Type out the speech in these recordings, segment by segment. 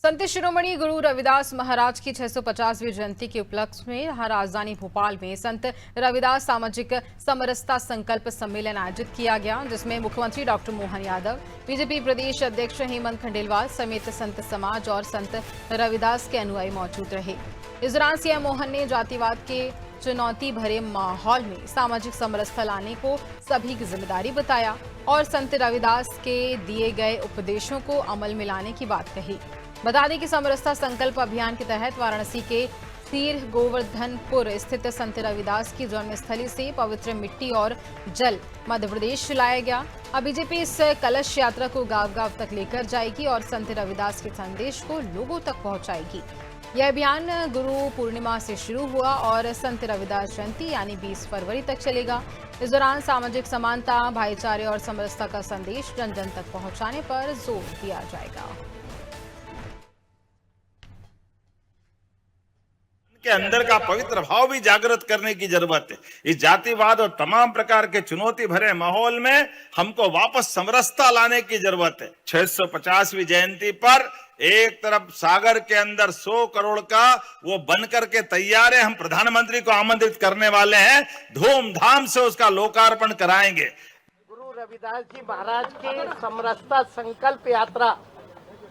संत शिरोमणि गुरु रविदास महाराज की 650वीं जयंती के उपलक्ष्य में राजधानी भोपाल में संत रविदास सामाजिक समरसता संकल्प सम्मेलन आयोजित किया गया, जिसमें मुख्यमंत्री डॉक्टर मोहन यादव, बीजेपी प्रदेश अध्यक्ष हेमंत खंडेलवाल समेत संत समाज और संत रविदास के अनुयायी मौजूद रहे। इस दौरान सीएम मोहन ने जातिवाद के चुनौती भरे माहौल में सामाजिक समरसता लाने को सभी की जिम्मेदारी बताया और संत रविदास के दिए गए उपदेशों को अमल में लाने की बात कही। बता दें कि समरसता संकल्प अभियान के तहत वाराणसी के सीर गोवर्धनपुर स्थित संत रविदास की जन्मस्थली से पवित्र मिट्टी और जल मध्य प्रदेश लाया गया। अब बीजेपी इस कलश यात्रा को गांव-गांव तक लेकर जाएगी और संत रविदास के संदेश को लोगों तक पहुंचाएगी। यह अभियान गुरु पूर्णिमा से शुरू हुआ और संत रविदास जयंती यानी 20 फरवरी तक चलेगा। इस दौरान सामाजिक समानता, भाईचारे और समरसता का संदेश जन जन तक पहुंचाने पर जोर दिया जाएगा। के अंदर का पवित्र भाव भी जागृत करने की जरूरत है। इस जातिवाद और तमाम प्रकार के चुनौती भरे माहौल में हमको वापस समरसता लाने की जरूरत है। 650वीं जयंती पर एक तरफ सागर के अंदर 100 करोड़ का वो बनकर के तैयार है। हम प्रधानमंत्री को आमंत्रित करने वाले हैं, धूमधाम से उसका लोकार्पण कराएंगे। गुरु रविदास जी महाराज की समरसता संकल्प यात्रा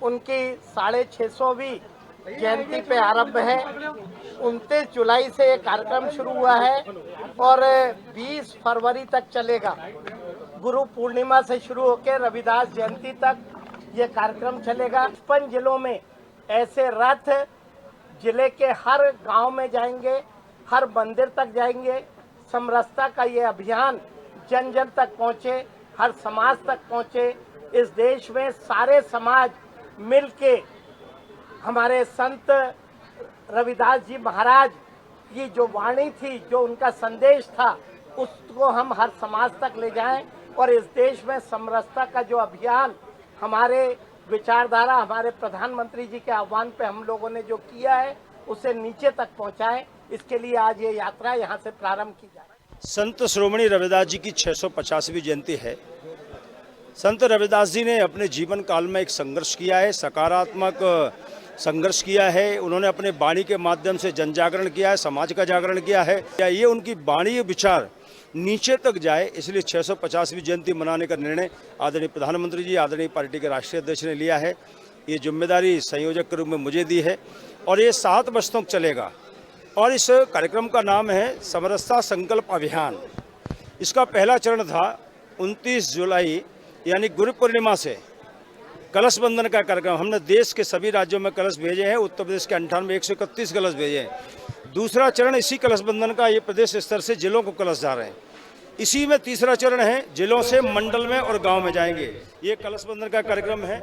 उनकी 650वीं जयंती पे आरंभ है। 29 जुलाई से ये कार्यक्रम शुरू हुआ है और 20 फरवरी तक चलेगा। गुरु पूर्णिमा से शुरू होकर रविदास जयंती तक ये कार्यक्रम चलेगा। 55 जिलों में ऐसे रथ जिले के हर गांव में जाएंगे, हर मंदिर तक जाएंगे। समरसता का ये अभियान जन जन तक पहुँचे, हर समाज तक पहुँचे। इस देश में सारे समाज मिलके हमारे संत रविदास जी महाराज की जो वाणी थी, जो उनका संदेश था, उसको हम हर समाज तक ले जाएं और इस देश में समरसता का जो अभियान हमारे विचारधारा, हमारे प्रधानमंत्री जी के आह्वान पे हम लोगों ने जो किया है उसे नीचे तक पहुंचाएं। इसके लिए आज ये यात्रा यहाँ से प्रारंभ की जाए। संत शिरोमणि रविदास जी की 650वीं जयंती है। संत रविदास जी ने अपने जीवन काल में एक संघर्ष किया है, सकारात्मक संघर्ष किया है। उन्होंने अपने वाणी के माध्यम से जन जागरण किया है, समाज का जागरण किया है। ये उनकी वाणी विचार नीचे तक जाए, इसलिए 650वीं जयंती मनाने का निर्णय आदरणीय प्रधानमंत्री जी, आदरणीय पार्टी के राष्ट्रीय अध्यक्ष ने लिया है। ये जिम्मेदारी संयोजक के रूप में मुझे दी है और ये 7 वर्ष तक चलेगा और इस कार्यक्रम का नाम है समरसता संकल्प अभियान। इसका पहला चरण था 29 जुलाई यानी गुरु पूर्णिमा से कलश बंधन का कार्यक्रम। हमने देश के सभी राज्यों में कलश भेजे हैं। उत्तर प्रदेश के 98 131 कलश भेजे हैं। दूसरा चरण इसी कलश बंधन का ये प्रदेश स्तर से जिलों को कलश जा रहे हैं। इसी में तीसरा चरण है, जिलों से मंडल में और गांव में जाएंगे। ये कलश बंधन का कार्यक्रम है।